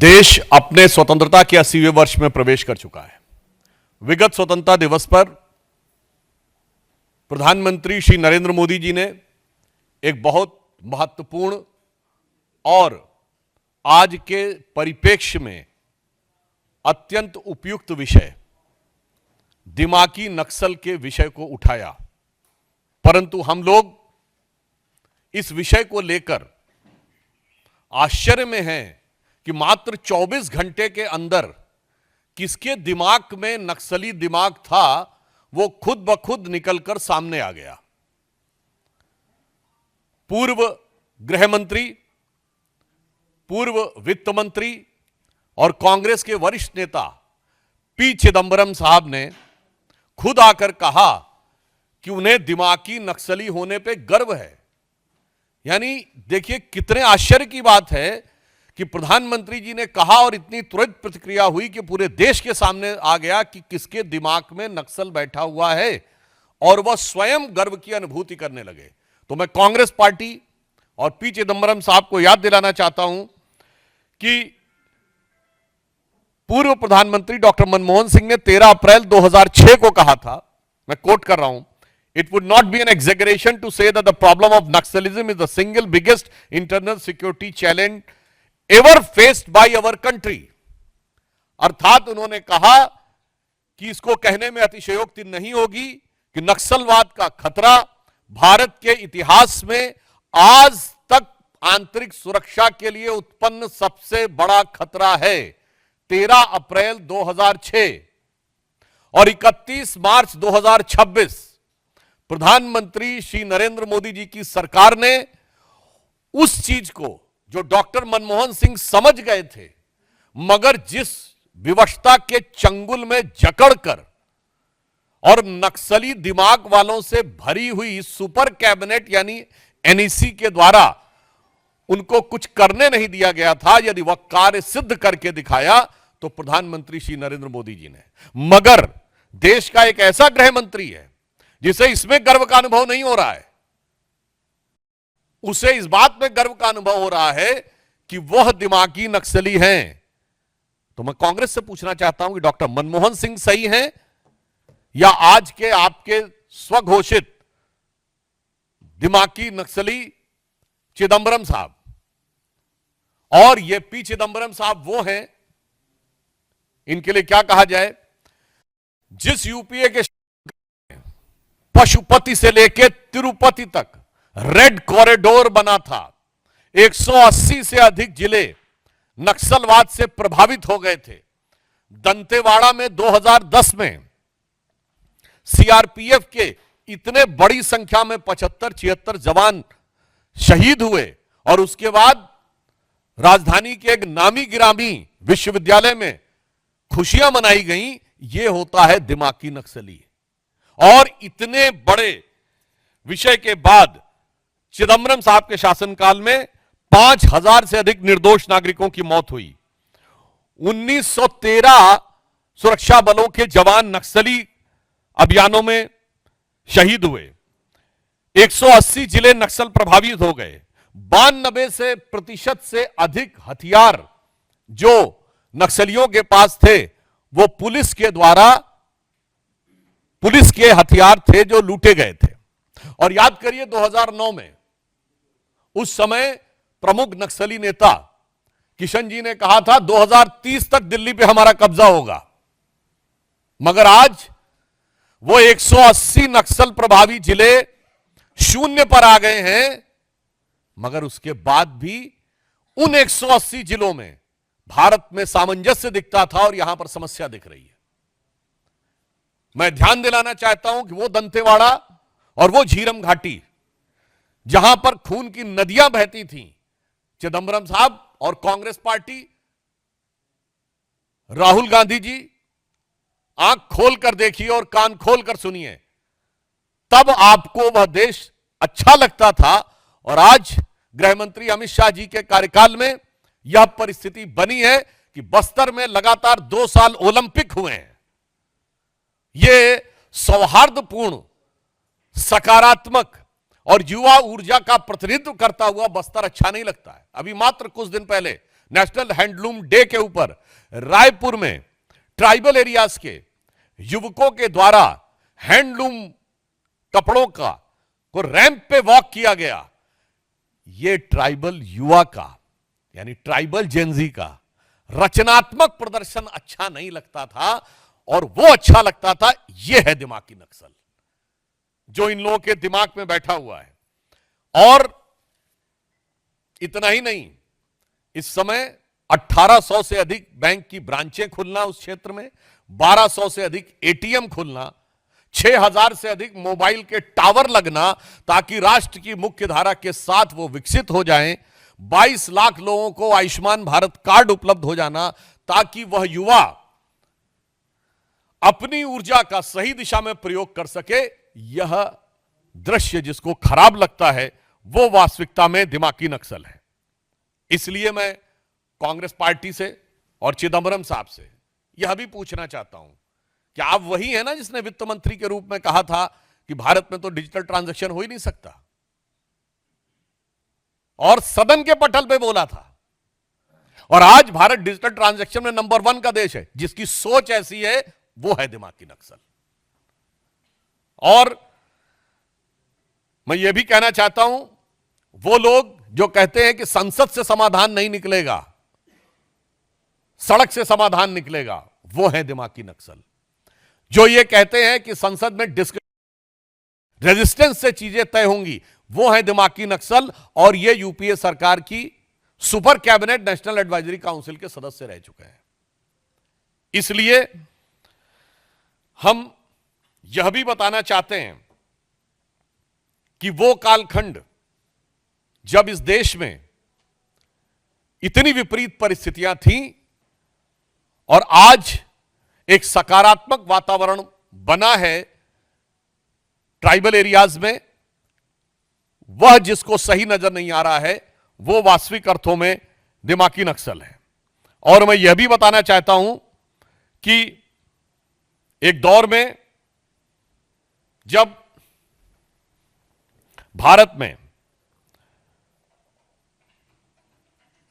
देश अपने स्वतंत्रता के 80वें वर्ष में प्रवेश कर चुका है। विगत स्वतंत्रता दिवस पर प्रधानमंत्री श्री नरेंद्र मोदी जी ने एक बहुत महत्वपूर्ण और आज के परिप्रेक्ष्य में अत्यंत उपयुक्त विषय दिमागी नक्सल के विषय को उठाया, परंतु हम लोग इस विषय को लेकर आश्चर्य में हैं कि मात्र 24 घंटे के अंदर किसके दिमाग में नक्सली दिमाग था वो खुद ब खुद निकलकर सामने आ गया। पूर्व गृह मंत्री, पूर्व वित्त मंत्री और कांग्रेस के वरिष्ठ नेता पी चिदंबरम साहब ने खुद आकर कहा कि उन्हें दिमागी नक्सली होने पे गर्व है। यानी देखिए कितने आश्चर्य की बात है कि प्रधानमंत्री जी ने कहा और इतनी तुरंत प्रतिक्रिया हुई कि पूरे देश के सामने आ गया कि किसके दिमाग में नक्सल बैठा हुआ है और वह स्वयं गर्व की अनुभूति करने लगे। तो मैं कांग्रेस पार्टी और पी चिदंबरम साहब को याद दिलाना चाहता हूं कि पूर्व प्रधानमंत्री डॉक्टर मनमोहन सिंह ने 13 अप्रैल 2006 को कहा था, मैं कोट कर रहा हूं, It would not be an exaggeration to say that the problem of Naxalism is the single biggest internal security challenge ever faced by our country। अर्थात उन्होंने कहा कि इसको कहने में अतिशयोक्ति नहीं होगी कि नक्सलवाद का खतरा भारत के इतिहास में आज तक आंतरिक सुरक्षा के लिए उत्पन्न सबसे बड़ा खतरा है। 13 अप्रैल 2006 और 31 मार्च 2026 प्रधानमंत्री श्री नरेंद्र मोदी जी की सरकार ने उस चीज को जो डॉक्टर मनमोहन सिंह समझ गए थे, मगर जिस विवशता के चंगुल में जकड़कर और नक्सली दिमाग वालों से भरी हुई सुपर कैबिनेट यानी एनईसी के द्वारा उनको कुछ करने नहीं दिया गया था, यदि वह कार्य सिद्ध करके दिखाया तो प्रधानमंत्री श्री नरेंद्र मोदी जी ने। मगर देश का एक ऐसा गृह मंत्री है जिसे इसमें गर्व का अनुभव नहीं हो रहा है, उसे इस बात में गर्व का अनुभव हो रहा है कि वह दिमागी नक्सली हैं। तो मैं कांग्रेस से पूछना चाहता हूं कि डॉक्टर मनमोहन सिंह सही हैं या आज के आपके स्वघोषित दिमागी नक्सली चिदंबरम साहब। और ये पी चिदंबरम साहब वो हैं, इनके लिए क्या कहा जाए, जिस यूपीए के पशुपति से लेकर तिरुपति तक रेड कॉरिडोर बना था, 180 से अधिक जिले नक्सलवाद से प्रभावित हो गए थे। दंतेवाड़ा में 2010 में सीआरपीएफ के इतने बड़ी संख्या में 75-76 जवान शहीद हुए और उसके बाद राजधानी के एक नामी गिरामी विश्वविद्यालय में खुशियां मनाई गई। यह होता है दिमागी नक्सली। और इतने बड़े विषय के बाद चिदंबरम साहब के शासनकाल में 5000 से अधिक निर्दोष नागरिकों की मौत हुई। 1913 सुरक्षा बलों के जवान नक्सली अभियानों में शहीद हुए। 180 जिले नक्सल प्रभावित हो गए। 92% से अधिक हथियार जो नक्सलियों के पास थे वो पुलिस के हथियार थे जो लूटे गए थे। और याद करिए 2009 में उस समय प्रमुख नक्सली नेता किशन जी ने कहा था 2030 तक दिल्ली पे हमारा कब्जा होगा, मगर आज वो 180 नक्सल प्रभावी जिले शून्य पर आ गए हैं। मगर उसके बाद भी उन 180 जिलों में भारत में सामंजस्य दिखता था और यहां पर समस्या दिख रही है। मैं ध्यान दिलाना चाहता हूं कि वो दंतेवाड़ा और वो झीरम घाटी जहां पर खून की नदियां बहती थीं, चिदंबरम साहब और कांग्रेस पार्टी, राहुल गांधी जी आंख खोलकर देखिए और कान खोलकर सुनिए, तब आपको वह देश अच्छा लगता था। और आज गृह मंत्री अमित शाह जी के कार्यकाल में यह परिस्थिति बनी है कि बस्तर में लगातार 2 साल ओलंपिक हुए हैं। यह सौहार्दपूर्ण, सकारात्मक और युवा ऊर्जा का प्रतिनिधित्व करता हुआ बस्तर अच्छा नहीं लगता है। अभी मात्र कुछ दिन पहले नेशनल हैंडलूम डे के ऊपर रायपुर में ट्राइबल एरियाज के युवकों के द्वारा हैंडलूम कपड़ों को रैंप पे वॉक किया गया। ये ट्राइबल युवा का यानी ट्राइबल जेनजी का रचनात्मक प्रदर्शन अच्छा नहीं लगता था और वो अच्छा लगता था। ये है दिमागी नक्सल जो इन लोगों के दिमाग में बैठा हुआ है। और इतना ही नहीं, इस समय 1800 से अधिक बैंक की ब्रांचें खुलना उस क्षेत्र में, 1200 से अधिक एटीएम खुलना, 6000 से अधिक मोबाइल के टावर लगना ताकि राष्ट्र की मुख्य धारा के साथ वो विकसित हो जाएं, 22 लाख लोगों को आयुष्मान भारत कार्ड उपलब्ध हो जाना ताकि वह युवा अपनी ऊर्जा का सही दिशा में प्रयोग कर सके। यह दृश्य जिसको खराब लगता है वो वास्तविकता में दिमागी नक्सल है। इसलिए मैं कांग्रेस पार्टी से और चिदंबरम साहब से यह भी पूछना चाहता हूं कि आप वही है ना जिसने वित्त मंत्री के रूप में कहा था कि भारत में तो डिजिटल ट्रांजैक्शन हो ही नहीं सकता, और सदन के पटल पे बोला था। और आज भारत डिजिटल ट्रांजैक्शन में नंबर 1 का देश है। जिसकी सोच ऐसी है वो है दिमागी नक्सल। और मैं यह भी कहना चाहता हूं, वो लोग जो कहते हैं कि संसद से समाधान नहीं निकलेगा, सड़क से समाधान निकलेगा, वो है दिमागी नक्सल। जो ये कहते हैं कि संसद में रेजिस्टेंस से चीजें तय होंगी, वो है दिमागी नक्सल। और ये यूपीए सरकार की super cabinet national advisory council के सदस्य रह चुके हैं। इसलिए हम यह भी बताना चाहते हैं कि वो कालखंड जब इस देश में इतनी विपरीत परिस्थितियां थीं और आज एक सकारात्मक वातावरण बना है ट्राइबल एरियाज में, वह जिसको सही नजर नहीं आ रहा है वो वास्तविक अर्थों में दिमागी नक्सल है। और मैं यह भी बताना चाहता हूं कि एक दौर में जब भारत में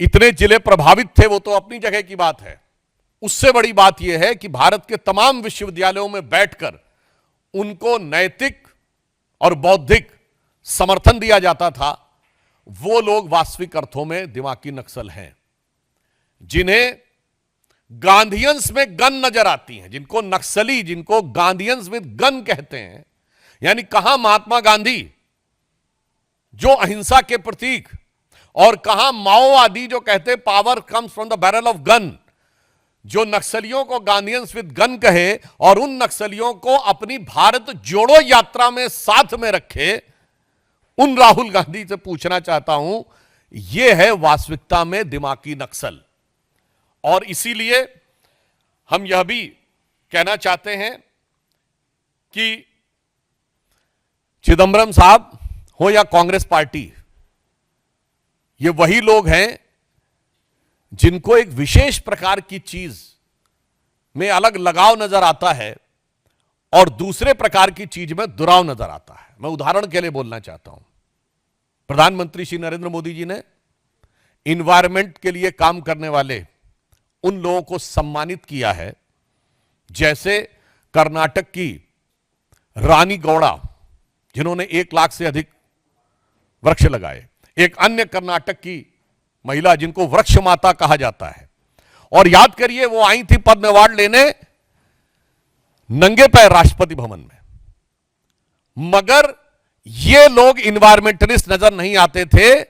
इतने जिले प्रभावित थे वो तो अपनी जगह की बात है, उससे बड़ी बात यह है कि भारत के तमाम विश्वविद्यालयों में बैठकर उनको नैतिक और बौद्धिक समर्थन दिया जाता था। वो लोग वास्तविक अर्थों में दिमागी नक्सल हैं, जिन्हें गांधीयंस में गन नजर आती हैं, जिनको नक्सली, जिनको गांधीयंस विद गन कहते हैं। यानी कहां महात्मा गांधी जो अहिंसा के प्रतीक, और कहां माओवादी जो कहते power comes from the barrel of gun, जो नक्सलियों को गांधीयंस विद गन कहे और उन नक्सलियों को अपनी भारत जोड़ो यात्रा में साथ में रखे। उन राहुल गांधी से पूछना चाहता हूं, यह है वास्तविकता में दिमागी नक्सल। और इसीलिए हम यह भी कहना चाहते हैं कि चिदंबरम साहब हो या कांग्रेस पार्टी, ये वही लोग हैं जिनको एक विशेष प्रकार की चीज में अलग लगाव नजर आता है और दूसरे प्रकार की चीज में दुराव नजर आता है। मैं उदाहरण के लिए बोलना चाहता हूं, प्रधानमंत्री श्री नरेंद्र मोदी जी ने इन्वायरमेंट के लिए काम करने वाले उन लोगों को सम्मानित किया है, जैसे कर्नाटक की रानी गौड़ा जिन्होंने 1 लाख से अधिक वृक्ष लगाए, एक अन्य कर्नाटक की महिला जिनको वृक्ष माता कहा जाता है। और याद करिए वो आई थी पद्म अवार्ड लेने नंगे पैर राष्ट्रपति भवन में, मगर ये लोग इन्वायरमेंटलिस्ट नजर नहीं आते थे।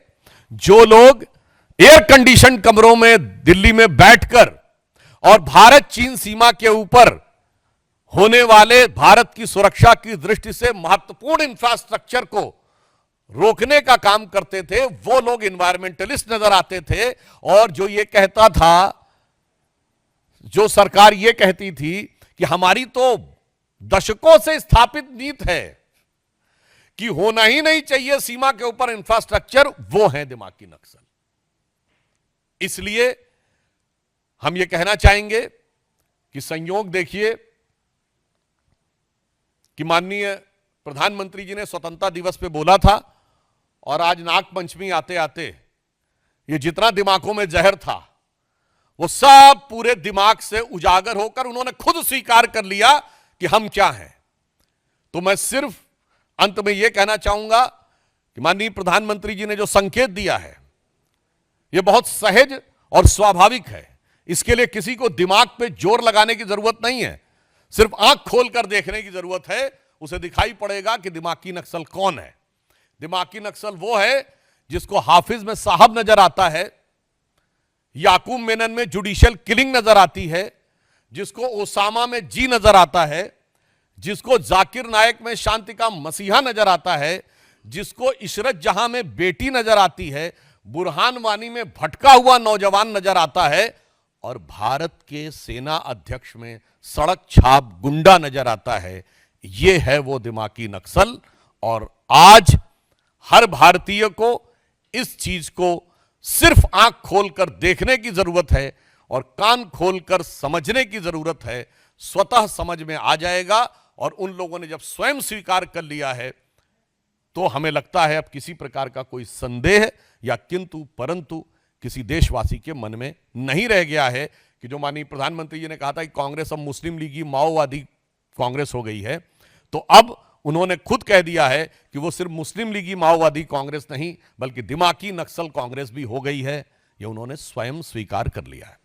जो लोग एयर कंडीशन कमरों में दिल्ली में बैठकर और भारत चीन सीमा के ऊपर होने वाले भारत की सुरक्षा की दृष्टि से महत्वपूर्ण इंफ्रास्ट्रक्चर को रोकने का काम करते थे, वो लोग इन्वायरमेंटलिस्ट नजर आते थे। और जो ये कहता था, जो सरकार ये कहती थी कि हमारी तो दशकों से स्थापित नीति है कि होना ही नहीं चाहिए सीमा के ऊपर इंफ्रास्ट्रक्चर, वो है दिमागी नक्सल। इसलिए हम ये कहना चाहेंगे कि संयोग देखिए कि माननीय प्रधानमंत्री जी ने स्वतंत्रता दिवस पे बोला था और आज नाग पंचमी आते आते ये जितना दिमागों में जहर था वो सब पूरे दिमाग से उजागर होकर उन्होंने खुद स्वीकार कर लिया कि हम क्या हैं। तो मैं सिर्फ अंत में यह कहना चाहूंगा कि माननीय प्रधानमंत्री जी ने जो संकेत दिया है यह बहुत सहज और स्वाभाविक है। इसके लिए किसी को दिमाग पे जोर लगाने की जरूरत नहीं है, सिर्फ आंख खोलकर देखने की जरूरत है। उसे दिखाई पड़ेगा कि दिमागी नक्सल कौन है। दिमागी नक्सल वो है जिसको हाफिज में साहब नजर आता है, याकूब मेनन में जुडिशियल किलिंग नजर आती है, जिसको ओसामा में जी नजर आता है, जिसको जाकिर नायक में शांति का मसीहा नजर आता है, जिसको इशरत जहां में बेटी नजर आती है, बुरहान वानी में भटका हुआ नौजवान नजर आता है और भारत के सेना अध्यक्ष में सड़क छाप गुंडा नजर आता है। यह है वो दिमागी नक्सल। और आज हर भारतीय को इस चीज को सिर्फ आंख खोलकर देखने की जरूरत है और कान खोलकर समझने की जरूरत है। स्वतः समझ में आ जाएगा। और उन लोगों ने जब स्वयं स्वीकार कर लिया है तो हमें लगता है अब किसी प्रकार का कोई संदेह या किंतु परंतु किसी देशवासी के मन में नहीं रह गया है कि जो माननीय प्रधानमंत्री जी ने कहा था कि कांग्रेस अब मुस्लिम लीगी माओवादी कांग्रेस हो गई है, तो अब उन्होंने खुद कह दिया है कि वो सिर्फ मुस्लिम लीगी माओवादी कांग्रेस नहीं बल्कि दिमागी नक्सल कांग्रेस भी हो गई है। ये उन्होंने स्वयं स्वीकार कर लिया है।